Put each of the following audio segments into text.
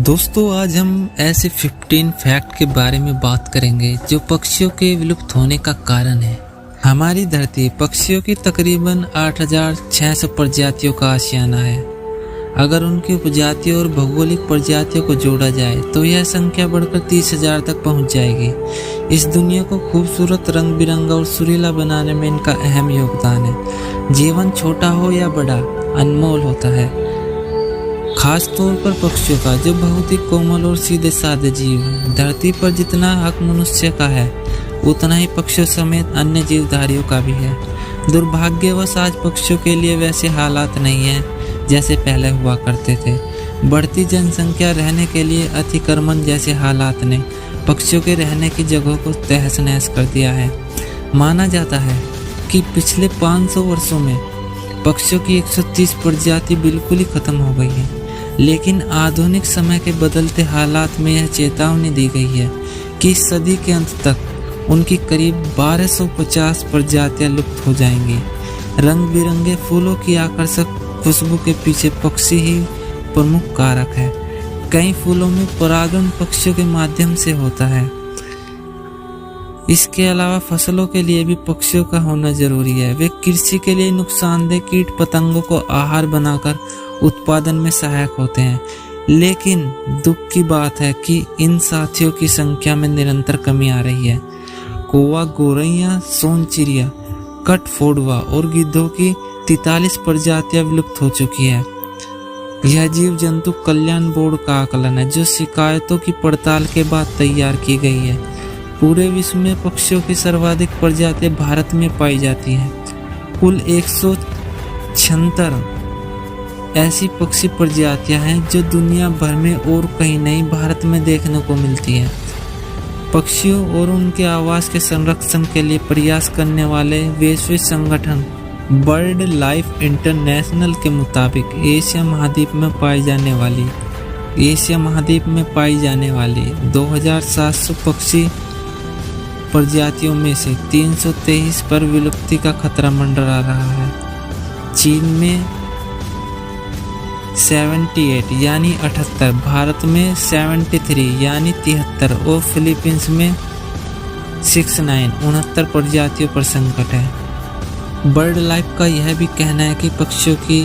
दोस्तों आज हम ऐसे 15 फैक्ट के बारे में बात करेंगे जो पक्षियों के विलुप्त होने का कारण है। हमारी धरती पक्षियों की तकरीबन 8,600 प्रजातियों का आशियाना है। अगर उनकी उपजातियों और भौगोलिक प्रजातियों को जोड़ा जाए तो यह संख्या बढ़कर 30,000 तक पहुंच जाएगी। इस दुनिया को खूबसूरत, रंग बिरंगा और सुरीला बनाने में इनका अहम योगदान है। जीवन छोटा हो या बड़ा, अनमोल होता है, खास तौर पर पक्षियों का, जो बहुत ही कोमल और सीधे साधे जीव हैं। धरती पर जितना हक मनुष्य का है उतना ही पक्षियों समेत अन्य जीवधारियों का भी है। दुर्भाग्यवश आज पक्षियों के लिए वैसे हालात नहीं हैं जैसे पहले हुआ करते थे। बढ़ती जनसंख्या, रहने के लिए अतिक्रमण जैसे हालात ने पक्षियों के रहने की जगहों को तहस नहस कर दिया है। माना जाता है कि पिछले 500 वर्षों में पक्षियों की 130 प्रजाति बिल्कुल ही खत्म हो गई है। लेकिन आधुनिक समय के बदलते हालात में यह चेतावनी दी गई है कि इस सदी के अंत तक उनकी करीब 1250 प्रजातियां लुप्त हो जाएंगी। रंग बिरंगे फूलों की आकर्षक खुशबू के पीछे पक्षी ही प्रमुख कारक है। कई फूलों में परागण पक्षियों के माध्यम से होता है। इसके अलावा फसलों के लिए भी पक्षियों का होना जरूरी है। वे कृषि के लिए नुकसानदेह कीट पतंगों को आहार बनाकर उत्पादन में सहायक होते हैं। लेकिन दुख की बात है कि इन साथियों की संख्या में निरंतर कमी आ रही है। कौवा, गौरैया, सोनचिड़िया, कठफोड़वा और गिद्धों की 43 प्रजातियां विलुप्त हो चुकी है। यह जीव जंतु कल्याण बोर्ड का आकलन है, जो शिकायतों की पड़ताल के बाद तैयार की गई है। पूरे विश्व में पक्षियों की सर्वाधिक प्रजातियां भारत में पाई जाती हैं। कुल 176 ऐसी पक्षी प्रजातियां हैं जो दुनिया भर में और कहीं नहीं, भारत में देखने को मिलती हैं। पक्षियों और उनके आवास के संरक्षण के लिए प्रयास करने वाले वैश्विक संगठन बर्ड लाइफ इंटरनेशनल के मुताबिक एशिया महाद्वीप में पाई जाने वाली 2,700 पक्षी प्रजातियों में से 323 पर विलुप्ति का खतरा मंडरा रहा है। चीन में 78 यानी 78, भारत में 73 यानी 73 और फिलीपींस में 69 प्रजातियों पर संकट है। बर्ड लाइफ का यह भी कहना है कि पक्षियों की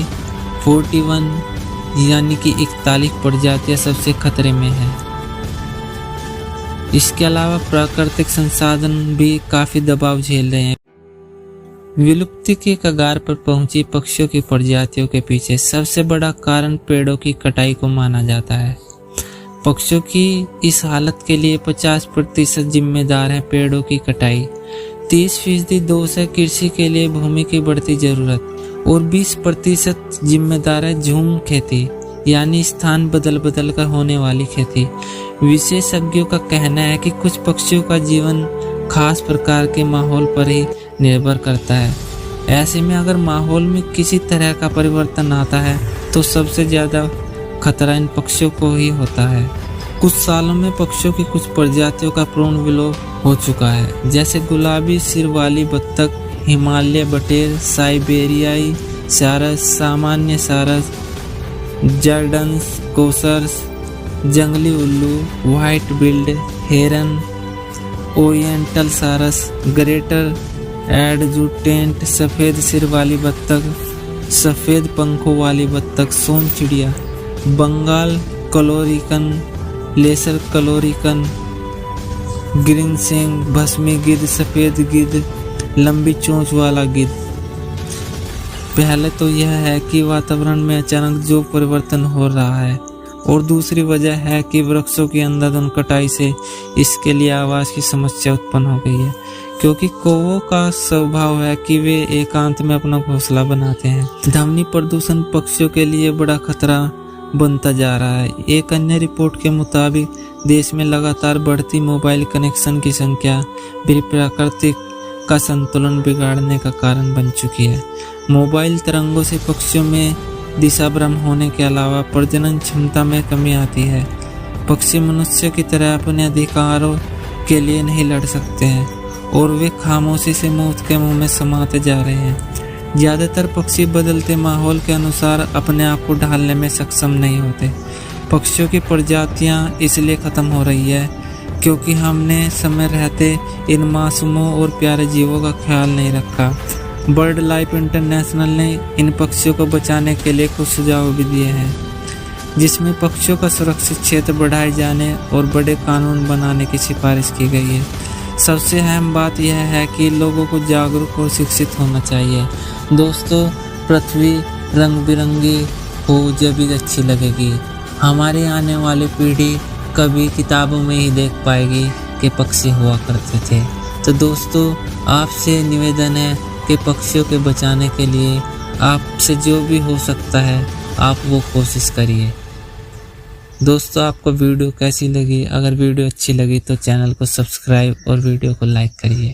41 यानी कि 41 प्रजातियां सबसे खतरे में है। इसके अलावा प्राकृतिक संसाधन भी काफी दबाव झेल रहे हैं। विलुप्ति के कगार पर पहुंची पक्षियों की प्रजातियों के पीछे सबसे बड़ा कारण पेड़ों की कटाई को माना जाता है। पक्षियों की इस हालत के लिए 50% जिम्मेदार है पेड़ों की कटाई। 30% दोष है कृषि के लिए भूमि की बढ़ती जरूरत और 20% जिम्मेदार है झूम खेती, यानी स्थान बदल बदल कर होने वाली खेती। विशेषज्ञों का कहना है कि कुछ पक्षियों का जीवन खास प्रकार के माहौल पर ही निर्भर करता है। ऐसे में अगर माहौल में किसी तरह का परिवर्तन आता है तो सबसे ज्यादा खतरा इन पक्षियों को ही होता है। कुछ सालों में पक्षियों की कुछ प्रजातियों का पूर्ण विलोप हो चुका है, जैसे गुलाबी सिर वाली बत्तख, हिमालय बटेर, साइबेरियाई सारस, सामान्य सारस, जर्डन्स कोसर्स, जंगली उल्लू, व्हाइट बिल्ड हेरन, ओरिएंटल सारस, ग्रेटर एडजुटेंट, सफेद सिर वाली बत्तख, सफेद पंखों वाली बत्तख, सोन चिड़िया, बंगाल कलोरिकन, लेसर कलोरिकन, ग्रीन सिंग, भस्मी गिद्ध, सफेद गिद्ध, लंबी चोंच वाला गिद्ध। पहले तो यह है कि वातावरण में अचानक जो परिवर्तन हो रहा है, और दूसरी वजह है कि वृक्षों की अंधाधुंध कटाई से इसके लिए आवास की समस्या उत्पन्न हो गई है। क्योंकि कौवों का स्वभाव है कि वे एकांत में अपना घोंसला बनाते हैं। ध्वनि प्रदूषण पक्षियों के लिए बड़ा खतरा बनता जा रहा है। एक अन्य रिपोर्ट के मुताबिक देश में लगातार बढ़ती मोबाइल कनेक्शन की संख्या भी प्रकृति का संतुलन बिगाड़ने का कारण बन चुकी है। मोबाइल तरंगों से पक्षियों में दिशा भ्रम होने के अलावा प्रजनन क्षमता में कमी आती है। पक्षी मनुष्य की तरह अपने अधिकारों के लिए नहीं लड़ सकते हैं और वे खामोशी से मौत के मुंह में समाते जा रहे हैं। ज्यादातर पक्षी बदलते माहौल के अनुसार अपने आप को ढालने में सक्षम नहीं होते। पक्षियों की प्रजातियां इसलिए खत्म हो रही है क्योंकि हमने समय रहते इन मासूमों और प्यारे जीवों का ख्याल नहीं रखा। बर्ड लाइफ इंटरनेशनल ने इन पक्षियों को बचाने के लिए कुछ सुझाव भी दिए हैं, जिसमें पक्षियों का सुरक्षित क्षेत्र बढ़ाए जाने और बड़े कानून बनाने की सिफारिश की गई है। सबसे अहम बात यह है कि लोगों को जागरूक और शिक्षित होना चाहिए। दोस्तों, पृथ्वी रंग बिरंगी हो जब भी अच्छी लगेगी। हमारी आने वाली पीढ़ी कभी किताबों में ही देख पाएगी कि पक्षी हुआ करते थे। तो दोस्तों, आपसे निवेदन है कि पक्षियों के बचाने के लिए आपसे जो भी हो सकता है आप वो कोशिश करिए। दोस्तों, आपको वीडियो कैसी लगी? अगर वीडियो अच्छी लगी तो चैनल को सब्सक्राइब और वीडियो को लाइक करिए।